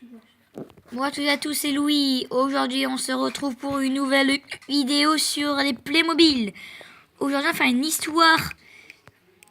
Bonjour à toutes et à tous, c'est Louis. Aujourd'hui, on se retrouve pour une nouvelle vidéo sur les Playmobil. Aujourd'hui, on va faire une histoire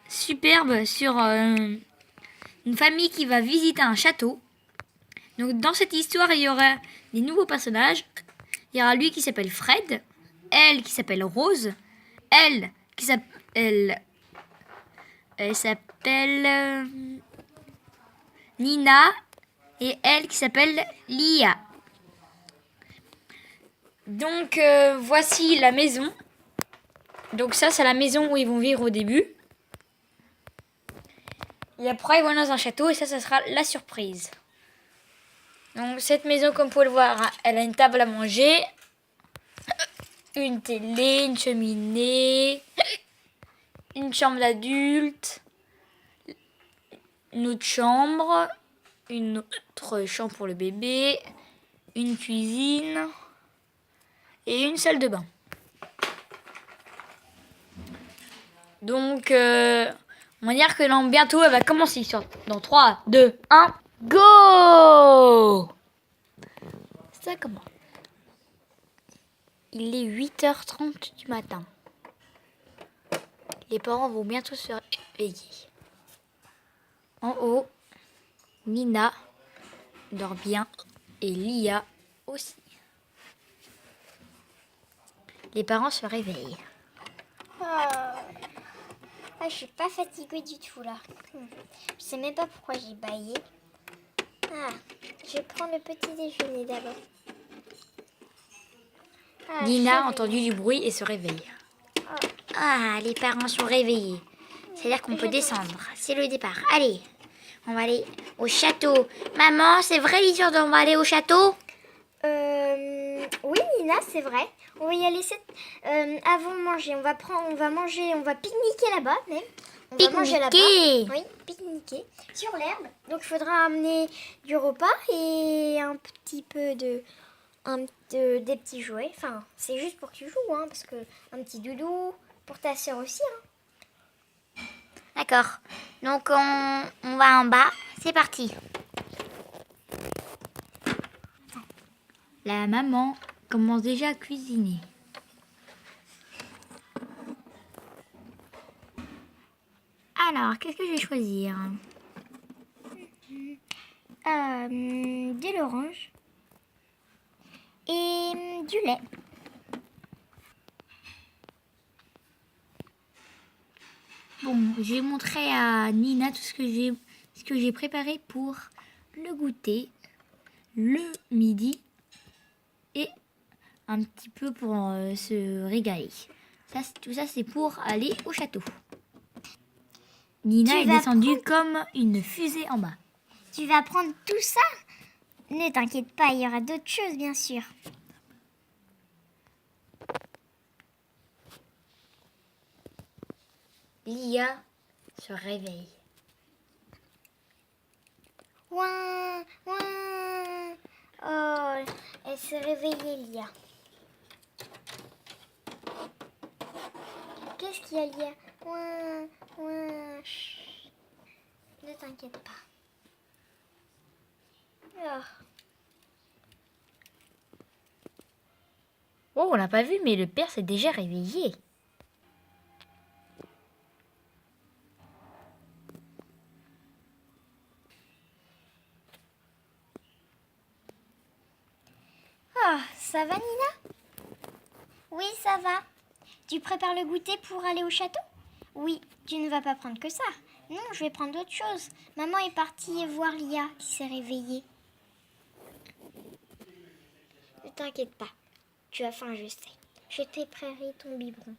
superbe sur une famille qui va visiter un château. Donc, dans cette histoire, il y aura des nouveaux personnages. Il y aura lui qui s'appelle Fred, elle qui s'appelle Rose, elle qui s'appelle... Elle s'appelle Nina et elle qui s'appelle Lia. Donc voici la maison. Donc ça c'est la maison où ils vont vivre au début. Et après ils vont dans un château et ça sera la surprise. Donc cette maison comme vous pouvez le voir, elle a une table à manger, une télé, une cheminée, une chambre d'adulte, une autre chambre, une autre chambre pour le bébé, une cuisine et une salle de bain. Donc, on va dire que bientôt, elle va commencer. Dans 3, 2, 1, go! Ça commence. Il est 8h30 du matin. Les parents vont bientôt se réveiller. En haut, Nina dort bien et Lia aussi. Les parents se réveillent. Je suis pas fatiguée du tout là. Je sais même pas pourquoi j'ai baillé. Je vais prendre le petit déjeuner d'abord. Nina a entendu du bruit et se réveille. Les parents sont réveillés. C'est-à-dire qu'on peut descendre. C'est le départ. Allez, on va aller au château. Maman, c'est vrai l'histoire d'on va aller au château? Oui Nina, c'est vrai. On va y aller avant de manger. On va manger, on va pique-niquer là-bas même. On va manger là-bas. Oui, pique-niquer sur l'herbe. Donc il faudra amener du repas et un petit peu des petits jouets. Enfin, c'est juste pour que tu joues, parce que un petit doudou pour ta soeur aussi. D'accord. Donc on va en bas. C'est parti. La maman commence déjà à cuisiner. Alors, qu'est-ce que je vais choisir? De l'orange et du lait. Bon, je vais montrer à Nina tout ce que j'ai préparé pour le goûter, le midi et un petit peu pour se régaler. Tout ça, c'est pour aller au château. Nina est descendue comme une fusée en bas. Tu vas prendre tout ça? Ne t'inquiète pas, il y aura d'autres choses, bien sûr. Lia se réveille. Ouin, ouin. Oh, elle s'est réveillée, Lia. Qu'est-ce qu'il y a, Lia? Ouin, ouin. Chut. Ne t'inquiète pas. Oh, on l'a pas vu, mais le père s'est déjà réveillé. Ça va, Nina? Oui, ça va. Tu prépares le goûter pour aller au château? Oui, tu ne vas pas prendre que ça. Non, je vais prendre d'autres choses. Maman est partie voir Lia qui s'est réveillée. Ne t'inquiète pas. Tu as faim, je sais. Je t'ai préparé ton biberon.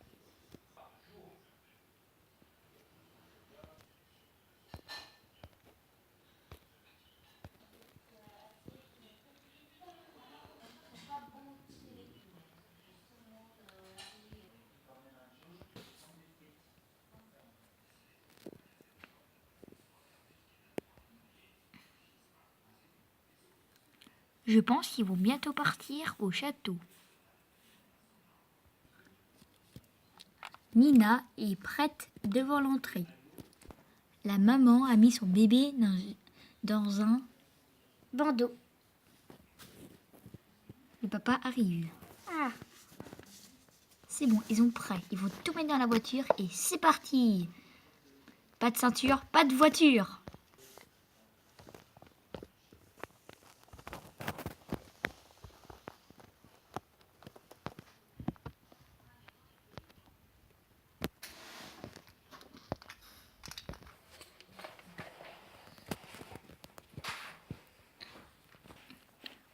Je pense qu'ils vont bientôt partir au château. Nina est prête devant l'entrée. La maman a mis son bébé dans un bandeau. Le papa arrive. Ah, C'est bon, ils sont prêts. Ils vont tout mettre dans la voiture et c'est parti. Pas de ceinture, pas de voiture.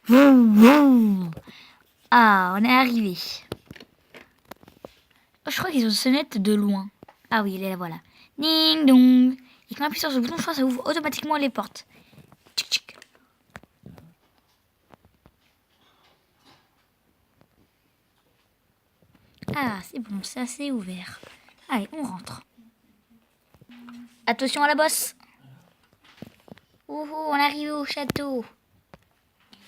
Vroom, vroom. Ah, on est arrivé. Oh, je crois qu'ils ont sonnette de loin. Ah oui, elle est là, voilà. Ding dong. Et quand on appuie sur ce bouton, je crois que ça ouvre automatiquement les portes. Tchic, tchic. Ah, c'est bon, c'est assez ouvert. Allez, on rentre. Attention à la bosse. Oh, oh, on arrive au château.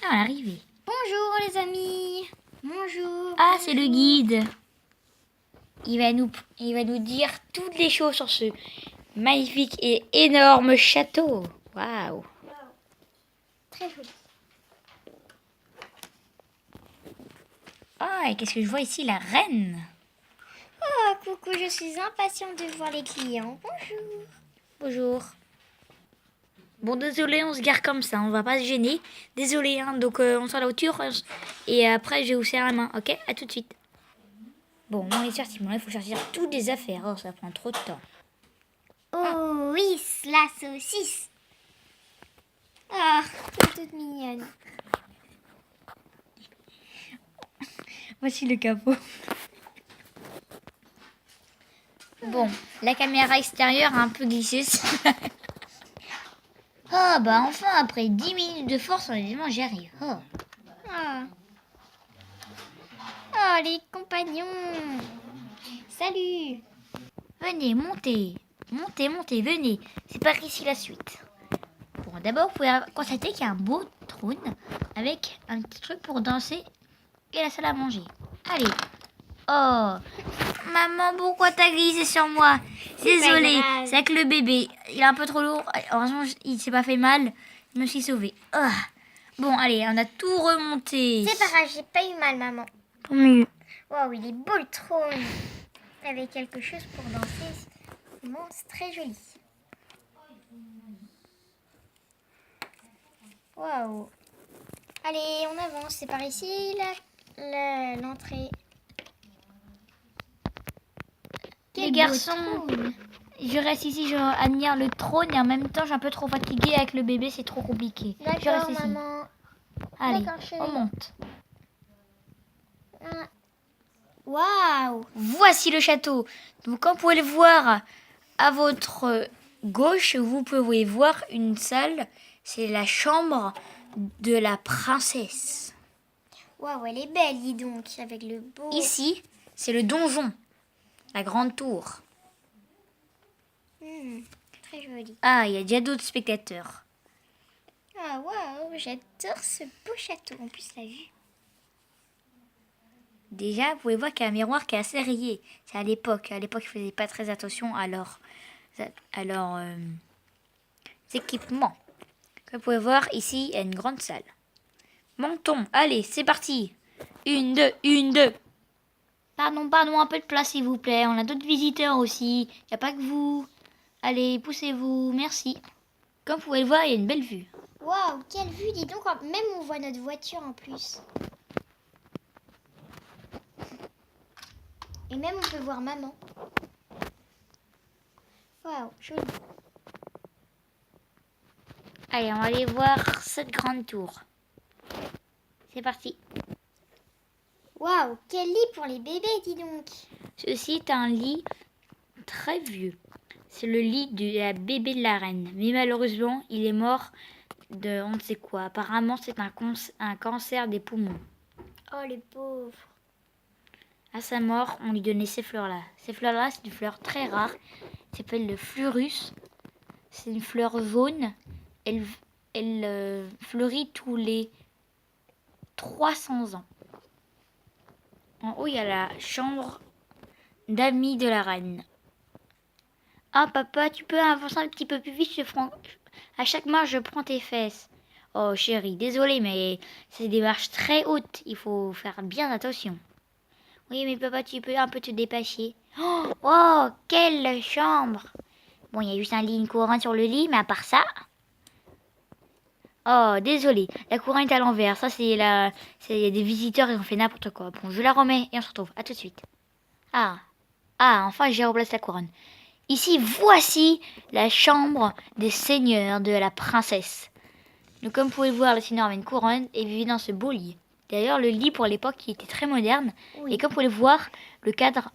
Ah, on est arrivé. bonjour les amis. Bonjour. Ah, c'est le guide. Il va nous dire toutes les choses sur ce magnifique et énorme château. Waouh. Très joli. Ah, et qu'est-ce que je vois ici? La reine. Oh, coucou, je suis impatiente de voir les clients. Bonjour. Bonjour. Bon, désolé, on se gare comme ça, on va pas se gêner. Désolé, hein, donc on sort la voiture et après je vous serre la main, ok? À tout de suite. Bon, on est sorti, bon, là il faut sortir toutes les affaires, oh, ça prend trop de temps. Oh oui, la saucisse. Ah, toute mignonne. Voici le capot. Bon, la caméra extérieure a un peu glissé. Oh, bah enfin, après 10 minutes de force, honnêtement, j'y arrive. Oh. Ah. Oh, les compagnons. Salut. Venez, montez. Montez, montez, venez. C'est par ici la suite. Bon, d'abord, vous pouvez constater qu'il y a un beau trône avec un petit truc pour danser et la salle à manger. Allez. Oh, maman, pourquoi t'as glissé sur moi? Désolée, pas grave. c'est avec le bébé. Il est un peu trop lourd. Heureusement, il s'est pas fait mal. Je me suis sauvée. Ah. Bon, allez, on a tout remonté. C'est pas grave, j'ai pas eu mal, maman. Tant mieux. Waouh, il est beau le trône. Avec quelque chose pour danser. Vraiment, c'est très joli. Waouh. Allez, on avance. C'est par ici l'entrée. Les Quel beau garçons, trône. je reste ici, je admire le trône et en même temps, je suis un peu trop fatiguée avec le bébé, c'est trop compliqué. Je reste D'accord, ici. maman. Allez, D'accord, chérie. on monte. Ah. Waouh. Voici le château. Donc, comme vous pouvez le voir à votre gauche, vous pouvez voir une salle. C'est la chambre de la princesse. Waouh, elle est belle, dis donc, avec le beau. Ici, c'est le donjon, la grande tour. Très joli. Ah, il y a déjà d'autres spectateurs. Ah, waouh, j'adore ce beau château. En plus, la vue. Déjà, vous pouvez voir qu'il y a un miroir qui est assez rayé. C'est à l'époque. À l'époque, ils ne faisaient pas très attention à leurs équipements. Comme vous pouvez voir, ici, il y a une grande salle. Montons. Allez, c'est parti. 1, 2, 1, 2. Pardon, un peu de place, s'il vous plaît. On a d'autres visiteurs aussi. Il n'y a pas que vous. Allez, poussez-vous. Merci. Comme vous pouvez le voir, il y a une belle vue. Waouh, quelle vue, dis donc. Même on voit notre voiture en plus. Et même on peut voir maman. Waouh, joli. Allez, on va aller voir cette grande tour. C'est parti. Waouh, quel lit pour les bébés, dis donc. Ceci est un lit très vieux. C'est le lit de la bébé de la reine. Mais malheureusement, il est mort de on ne sait quoi. Apparemment, c'est un cancer des poumons. Oh, le pauvre. À sa mort, on lui donnait ces fleurs-là. Ces fleurs-là, c'est une fleur très rare. Ça s'appelle le fleurus. C'est une fleur jaune. Elle fleurit tous les 300 ans. En haut, il y a la chambre d'amis de la reine. Ah, papa, tu peux avancer un petit peu plus vite. À chaque marche, je prends tes fesses. Oh chérie, désolé, mais c'est des marches très hautes. Il faut faire bien attention. Oui, mais papa, tu peux un peu te dépêcher. Oh, quelle chambre! Bon, il y a juste un lit, une couronne sur le lit, mais à part ça... Oh, désolé, la couronne est à l'envers. Ça, c'est la... Il y a des visiteurs, ils ont fait n'importe quoi. Bon, je la remets et on se retrouve. À tout de suite. Ah, enfin, j'ai replacé la couronne. Ici, voici la chambre des seigneurs de la princesse. Donc, comme vous pouvez le voir, le seigneur avait une couronne et vivait dans ce beau lit. D'ailleurs, le lit, pour l'époque, il était très moderne. Oui. Et comme vous pouvez le voir, le cadre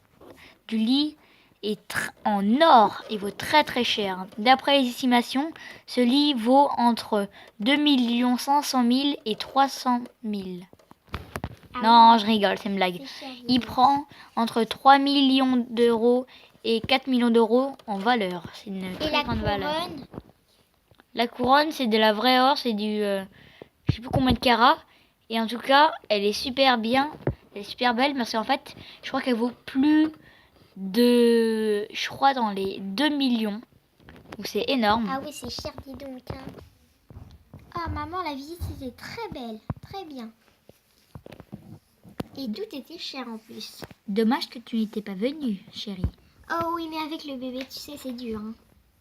du lit est en or. Il vaut très très cher. D'après les estimations, ce lit vaut entre 2 500 000 et 300 000. Non, je rigole, c'est une blague. Il prend entre 3 millions d'euros et 4 millions d'euros en valeur. C'est une très grande valeur. La couronne, c'est de la vraie or, c'est du... je sais plus combien de carats. Et en tout cas, elle est super bien. Elle est super belle parce qu'en fait, je crois qu'elle vaut plus de... Je crois dans les 2 millions. Donc c'est énorme. Ah oui, c'est cher, dis donc. Hein. Ah, maman, la visite, c'était très belle. Très bien. Et tout était cher en plus. Dommage que tu n'étais pas venue, chérie. Oh oui, mais avec le bébé, tu sais, c'est dur. Hein.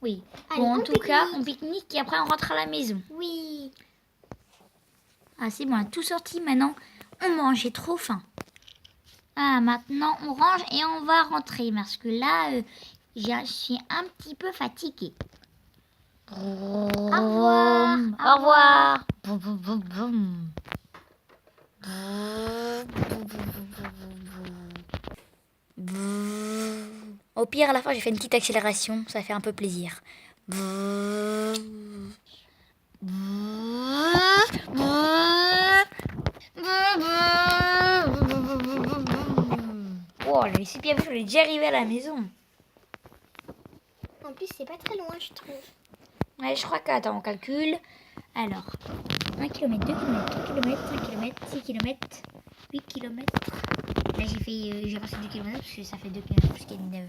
Oui. Allez, bon, en on tout cas, on pique-nique et après on rentre à la maison. Oui. Ah, c'est bon, on a tout sorti. Maintenant, on mange. J'ai trop faim. Ah, maintenant, on range et on va rentrer. Parce que là, je suis un petit peu fatiguée. Au revoir. Au revoir. Au pire, à la fin, j'ai fait une petite accélération. Ça fait un peu plaisir. Oh, elle est super belle, je l'ai déjà arrivé à la maison. En plus, c'est pas très loin, je trouve. Ouais, je crois qu'attends, on calcule. Alors, 1 km, 2 km, 3 km, 5 km, 6 km, 8 km. Là, j'ai passé 2 km parce que ça fait 2 km parce qu'il y a une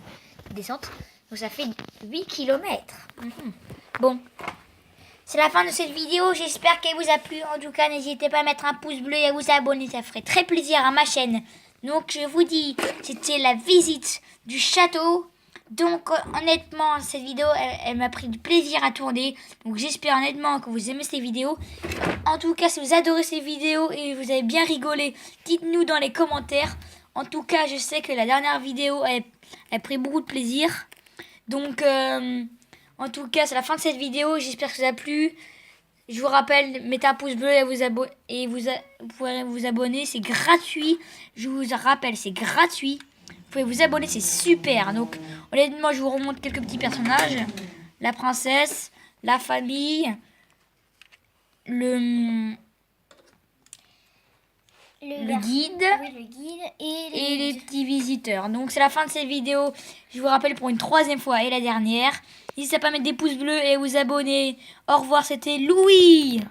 descente. Donc, ça fait 8 km. Bon, c'est la fin de cette vidéo. J'espère qu'elle vous a plu. En tout cas, n'hésitez pas à mettre un pouce bleu et à vous abonner. Ça ferait très plaisir à ma chaîne. Donc, je vous dis, c'était la visite du château. Donc, honnêtement, cette vidéo, elle m'a pris du plaisir à tourner. Donc, j'espère honnêtement que vous aimez ces vidéos. En tout cas, si vous adorez ces vidéos et vous avez bien rigolé, dites-nous dans les commentaires. En tout cas, je sais que la dernière vidéo, elle a pris beaucoup de plaisir. Donc, en tout cas, c'est la fin de cette vidéo. J'espère que ça vous a plu. Je vous rappelle, mettez un pouce bleu et vous pourrez vous abonner. C'est gratuit. Je vous rappelle, c'est gratuit. Vous pouvez vous abonner, c'est super. Donc, honnêtement, je vous remonte quelques petits personnages. La princesse, la famille, le guide, oui, le guide et les petits visiteurs. Donc, c'est la fin de cette vidéo. Je vous rappelle pour une 3e fois et la dernière. N'hésitez pas à mettre des pouces bleus et à vous abonner. Au revoir, c'était Louis.